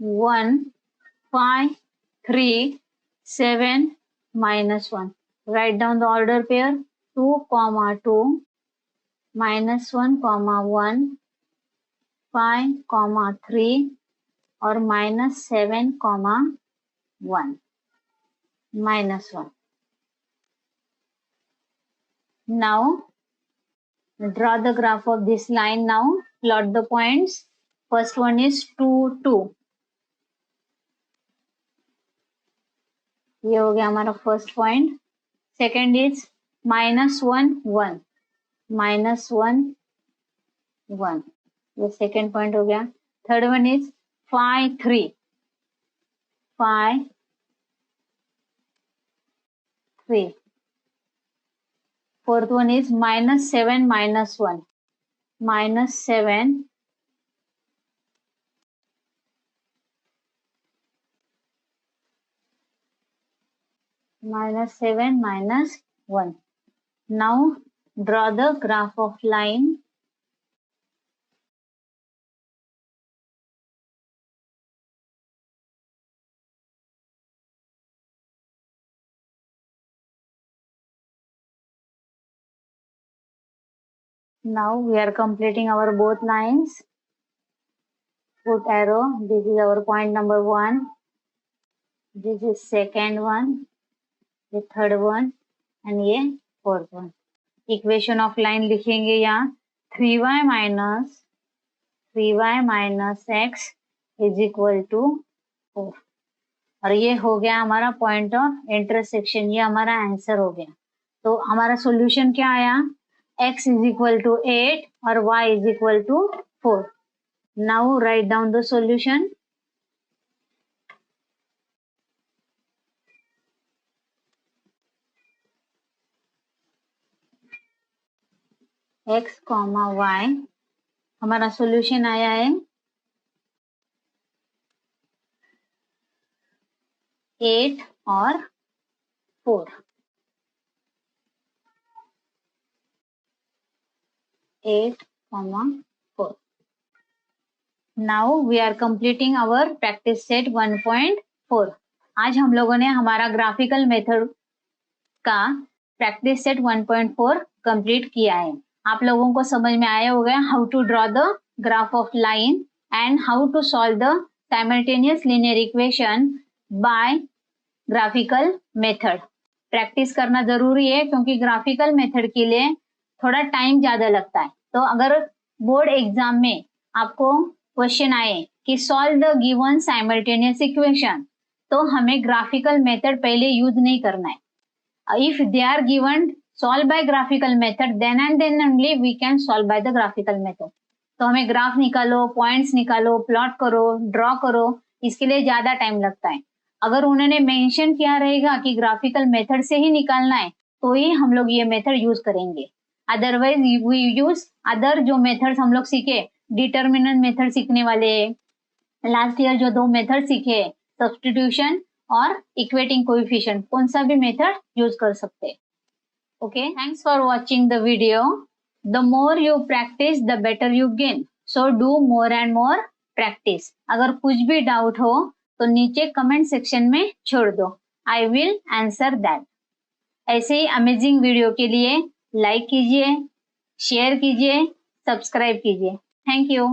Speaker 1: 1 5 3 7 -1. Write down the order pair 2, 2 -1, 1 5, 3 और -7, 1 -1. Now draw the graph of this line. Now plot the points. First one is 2 2. ये हो गया हमारा फर्स्ट पॉइंट. Second is -1 1 -1 1. ये सेकेंड पॉइंट हो गया. Third one is 5 3 5 3. Fourth one is -7 -1 -7 -7 -1. Now draw the graph of line. Now we are completing our both lines. Put arrow. This is our point number 1. This is second one. The third one and ये fourth one. Equation of line लिखेंगे यहाँ 3y minus x is equal to 4. और ये हो गया हमारा point of intersection. ये हमारा आंसर हो गया. तो हमारा सॉल्यूशन क्या आया? x is equal to 8 और y is equal to 4. Now write down the solution. x, y हमारा सॉल्यूशन आया है 8 और 4. 8, 4. Now we are completing our practice set 1.4. आज हम लोगों ने हमारा ग्राफिकल मेथड का प्रैक्टिस सेट 1.4 कंप्लीट किया है. आप लोगों को समझ में आया होगा how to draw the graph of line and how to solve the simultaneous linear equation by graphical method. Practice करना जरूरी है क्योंकि ग्राफिकल मेथड के लिए थोड़ा टाइम ज्यादा लगता है. तो अगर बोर्ड एग्जाम में आपको क्वेश्चन आए कि solve the given simultaneous equation, तो हमें ग्राफिकल मेथड पहले यूज नहीं करना है. If they are given solve by graphical method, then and then only we can solve by the graphical method. तो हमें ग्राफ निकालो, पॉइंट्स निकालो, प्लॉट करो, ड्रॉ करो, इसके लिए ज्यादा टाइम लगता है. अगर उन्होंने मेंशन किया रहेगा कि ग्राफिकल मेथड से ही निकालना है तो ही हम लोग ये मेथड यूज करेंगे. अदरवाइज वी यूज अदर जो मेथड्स हम लोग सीखे, डिटर्मिनेंट मेथड सीखने वाले लास्ट ईयर जो 2 मेथड सीखे, सब्स्टिट्यूशन और इक्वेटिंग कोएफिशिएंट, कौन सा भी मेथड यूज कर सकते. Okay, thanks for watching the video. The more you practice the better you gain. So do more and more practice. अगर कुछ भी डाउट हो तो नीचे कमेंट सेक्शन में छोड़ दो. I will answer that. ऐसे ही अमेजिंग वीडियो के लिए लाइक कीजिए, शेयर कीजिए, सब्सक्राइब कीजिए. Thank you.